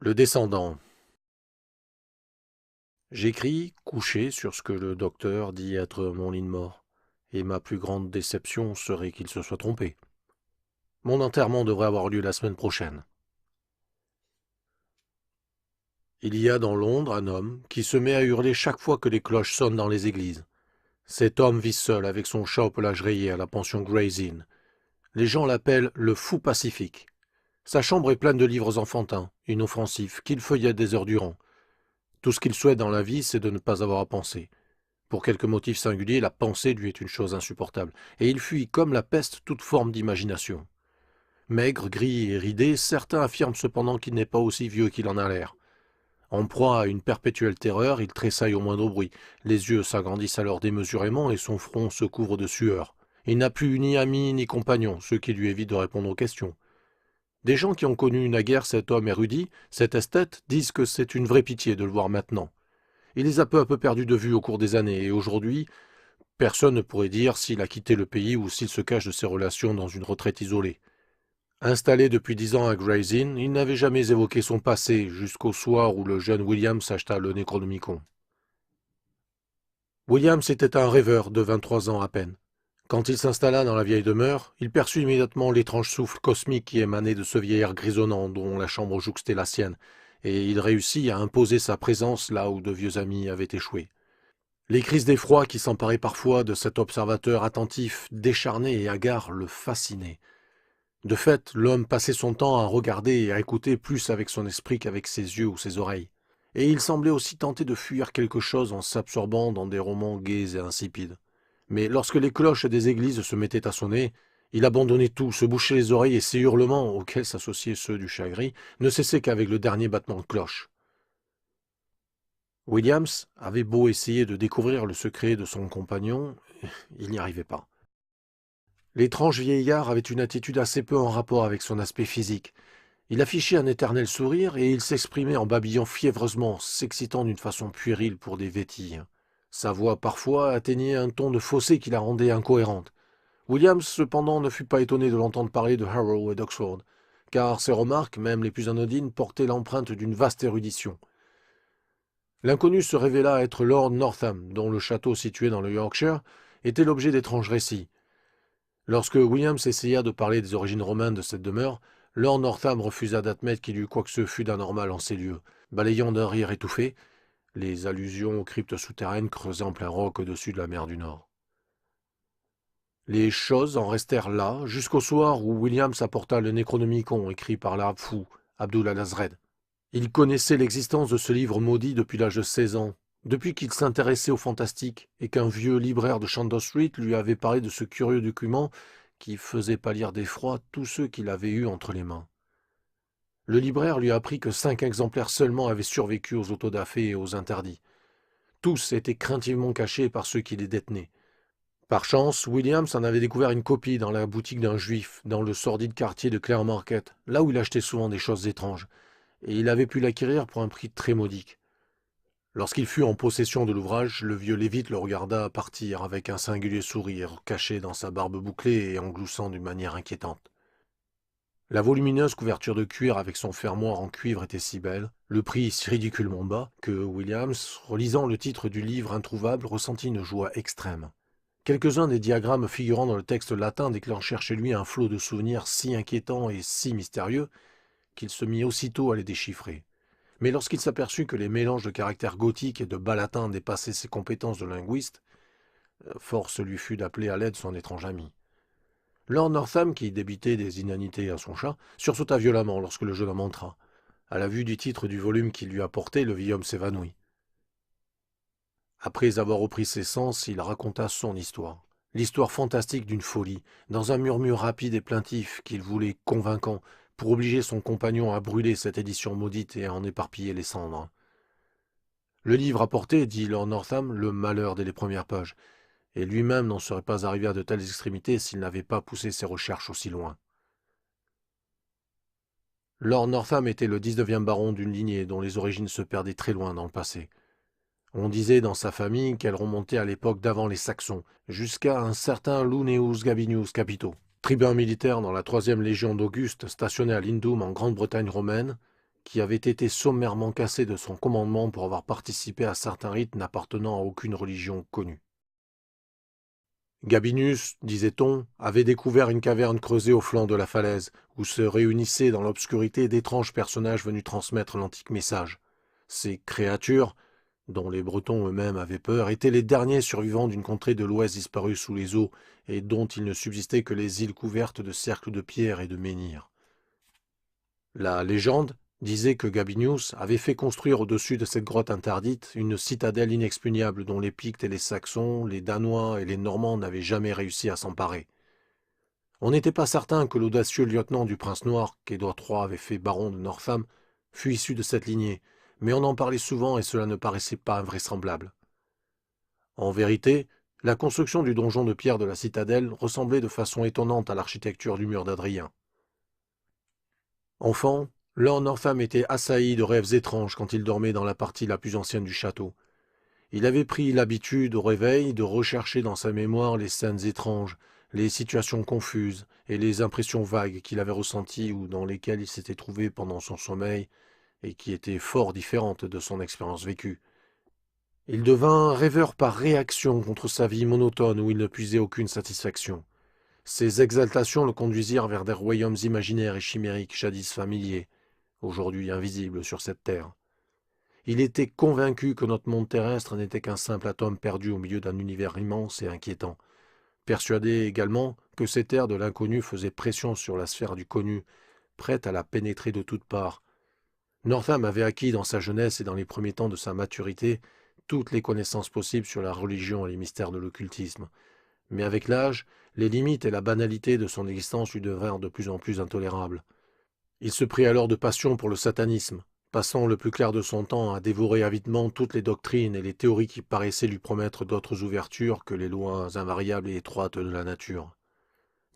Le descendant. J'écris, couché, sur ce que le docteur dit être mon lit de mort, et ma plus grande déception serait qu'il se soit trompé. Mon enterrement devrait avoir lieu la semaine prochaine. Il y a dans Londres un homme qui se met à hurler chaque fois que les cloches sonnent dans les églises. Cet homme vit seul avec son chat au pelage rayé à la pension Gray's Inn. Les gens l'appellent le fou pacifique. Sa chambre est pleine de livres enfantins, inoffensifs, qu'il feuillette des heures durant. Tout ce qu'il souhaite dans la vie, c'est de ne pas avoir à penser. Pour quelque motif singulier, la pensée lui est une chose insupportable, et il fuit comme la peste toute forme d'imagination. Maigre, gris et ridé, certains affirment cependant qu'il n'est pas aussi vieux qu'il en a l'air. En proie à une perpétuelle terreur, il tressaille au moindre bruit. Les yeux s'agrandissent alors démesurément et son front se couvre de sueur. Il n'a plus ni amis ni compagnons, ce qui lui évite de répondre aux questions. Des gens qui ont connu naguère cet homme érudit, cet esthète, disent que c'est une vraie pitié de le voir maintenant. Il les a peu à peu perdus de vue au cours des années, et aujourd'hui, personne ne pourrait dire s'il a quitté le pays ou s'il se cache de ses relations dans une retraite isolée. Installé depuis 10 ans à Gray's Inn, il n'avait jamais évoqué son passé jusqu'au soir où le jeune William s'acheta le Necronomicon. Williams était un rêveur de 23 ans à peine. Quand il s'installa dans la vieille demeure, il perçut immédiatement l'étrange souffle cosmique qui émanait de ce vieillard grisonnant dont la chambre jouxtait la sienne, et il réussit à imposer sa présence là où de vieux amis avaient échoué. Les crises d'effroi qui s'emparaient parfois de cet observateur attentif, décharné et hagard le fascinaient. De fait, l'homme passait son temps à regarder et à écouter plus avec son esprit qu'avec ses yeux ou ses oreilles. Et il semblait aussi tenter de fuir quelque chose en s'absorbant dans des romans gais et insipides. Mais lorsque les cloches des églises se mettaient à sonner, il abandonnait tout, se bouchait les oreilles et ses hurlements, auxquels s'associaient ceux du chat gris, ne cessaient qu'avec le dernier battement de cloche. Williams avait beau essayer de découvrir le secret de son compagnon, il n'y arrivait pas. L'étrange vieillard avait une attitude assez peu en rapport avec son aspect physique. Il affichait un éternel sourire et il s'exprimait en babillant fiévreusement, s'excitant d'une façon puérile pour des vétilles. Sa voix parfois atteignait un ton de fausset qui la rendait incohérente. Williams, cependant, ne fut pas étonné de l'entendre parler de Harrow et d'Oxford, car ses remarques, même les plus anodines, portaient l'empreinte d'une vaste érudition. L'inconnu se révéla être Lord Northam, dont le château situé dans le Yorkshire était l'objet d'étranges récits. Lorsque Williams essaya de parler des origines romaines de cette demeure, Lord Northam refusa d'admettre qu'il y eût quoi que ce fût d'anormal en ces lieux, balayant d'un rire étouffé les allusions aux cryptes souterraines creusées en plein roc au-dessus de la mer du Nord. Les choses en restèrent là jusqu'au soir où Williams apporta le Necronomicon écrit par l'arabe fou, Abdul al-Azred. Il connaissait l'existence de ce livre maudit depuis l'âge de 16 ans, depuis qu'il s'intéressait au fantastique et qu'un vieux libraire de Chandos Street lui avait parlé de ce curieux document qui faisait pâlir d'effroi tous ceux qu'il avait eus entre les mains. Le libraire lui apprit que 5 exemplaires seulement avaient survécu aux autodafés et aux interdits. Tous étaient craintivement cachés par ceux qui les détenaient. Par chance, Williams en avait découvert une copie dans la boutique d'un juif, dans le sordide quartier de Clare Market, là où il achetait souvent des choses étranges, et il avait pu l'acquérir pour un prix très modique. Lorsqu'il fut en possession de l'ouvrage, le vieux Lévite le regarda partir avec un singulier sourire caché dans sa barbe bouclée et en gloussant d'une manière inquiétante. La volumineuse couverture de cuir avec son fermoir en cuivre était si belle, le prix si ridiculement bas, que Williams, relisant le titre du livre introuvable, ressentit une joie extrême. Quelques-uns des diagrammes figurant dans le texte latin déclenchèrent chez lui un flot de souvenirs si inquiétants et si mystérieux qu'il se mit aussitôt à les déchiffrer. Mais lorsqu'il s'aperçut que les mélanges de caractères gothiques et de bas latin dépassaient ses compétences de linguiste, force lui fut d'appeler à l'aide son étrange ami. Lord Northam, qui débitait des inanités à son chat, sursauta violemment lorsque le jeune homme entra. À la vue du titre du volume qu'il lui apportait, le vieil homme s'évanouit. Après avoir repris ses sens, il raconta son histoire. L'histoire fantastique d'une folie, dans un murmure rapide et plaintif qu'il voulait convaincant, pour obliger son compagnon à brûler cette édition maudite et à en éparpiller les cendres. Le livre apportait, dit Lord Northam, le malheur dès les premières pages, et lui-même n'en serait pas arrivé à de telles extrémités s'il n'avait pas poussé ses recherches aussi loin. Lord Northam était le 19e baron d'une lignée dont les origines se perdaient très loin dans le passé. On disait dans sa famille qu'elle remontait à l'époque d'avant les Saxons, jusqu'à un certain Luneus Gabinius Capito, tribun militaire dans la 3e légion d'Auguste stationné à Lindum en Grande-Bretagne romaine, qui avait été sommairement cassé de son commandement pour avoir participé à certains rites n'appartenant à aucune religion connue. Gabinius, disait-on, avait découvert une caverne creusée au flanc de la falaise, où se réunissaient dans l'obscurité d'étranges personnages venus transmettre l'antique message. Ces créatures, dont les Bretons eux-mêmes avaient peur, étaient les derniers survivants d'une contrée de l'Ouest disparue sous les eaux, et dont il ne subsistait que les îles couvertes de cercles de pierres et de menhirs. La légende disait que Gabinius avait fait construire au-dessus de cette grotte interdite une citadelle inexpugnable dont les Pictes et les Saxons, les Danois et les Normands n'avaient jamais réussi à s'emparer. On n'était pas certain que l'audacieux lieutenant du prince noir, qu'Édouard III avait fait baron de Northam, fût issu de cette lignée, mais on en parlait souvent et cela ne paraissait pas invraisemblable. En vérité, la construction du donjon de pierre de la citadelle ressemblait de façon étonnante à l'architecture du mur d'Adrien. Enfant, Lord Northam était assailli de rêves étranges quand il dormait dans la partie la plus ancienne du château. Il avait pris l'habitude au réveil de rechercher dans sa mémoire les scènes étranges, les situations confuses et les impressions vagues qu'il avait ressenties ou dans lesquelles il s'était trouvé pendant son sommeil et qui étaient fort différentes de son expérience vécue. Il devint rêveur par réaction contre sa vie monotone où il ne puisait aucune satisfaction. Ses exaltations le conduisirent vers des royaumes imaginaires et chimériques jadis familiers, aujourd'hui invisibles sur cette terre. Il était convaincu que notre monde terrestre n'était qu'un simple atome perdu au milieu d'un univers immense et inquiétant, persuadé également que cette ère de l'inconnu faisait pression sur la sphère du connu, prête à la pénétrer de toutes parts. Northam avait acquis dans sa jeunesse et dans les premiers temps de sa maturité toutes les connaissances possibles sur la religion et les mystères de l'occultisme, mais avec l'âge, les limites et la banalité de son existence lui devinrent de plus en plus intolérables. Il se prit alors de passion pour le satanisme, passant le plus clair de son temps à dévorer avidement toutes les doctrines et les théories qui paraissaient lui promettre d'autres ouvertures que les lois invariables et étroites de la nature.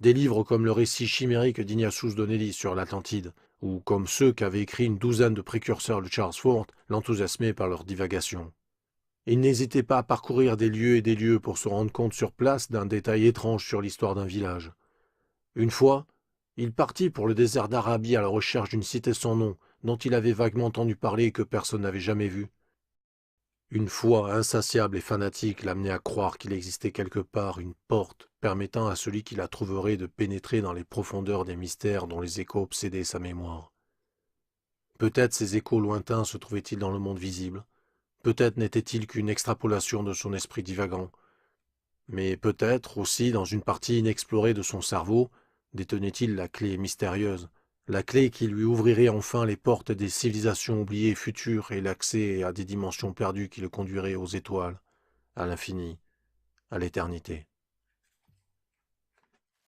Des livres comme le récit chimérique d'Ignatius Donnelly sur l'Atlantide, ou comme ceux qu'avaient écrits une douzaine de précurseurs de Charles Fort, l'enthousiasmaient par leurs divagations. Il n'hésitait pas à parcourir des lieux et des lieux pour se rendre compte sur place d'un détail étrange sur l'histoire d'un village. Une fois, il partit pour le désert d'Arabie à la recherche d'une cité sans nom, dont il avait vaguement entendu parler et que personne n'avait jamais vue. Une foi insatiable et fanatique l'amenait à croire qu'il existait quelque part une porte permettant à celui qui la trouverait de pénétrer dans les profondeurs des mystères dont les échos obsédaient sa mémoire. Peut-être ces échos lointains se trouvaient-ils dans le monde visible, peut-être n'étaient-ils qu'une extrapolation de son esprit divagant, mais peut-être aussi, dans une partie inexplorée de son cerveau, détenait-il la clé mystérieuse, la clé qui lui ouvrirait enfin les portes des civilisations oubliées futures et l'accès à des dimensions perdues qui le conduiraient aux étoiles, à l'infini, à l'éternité.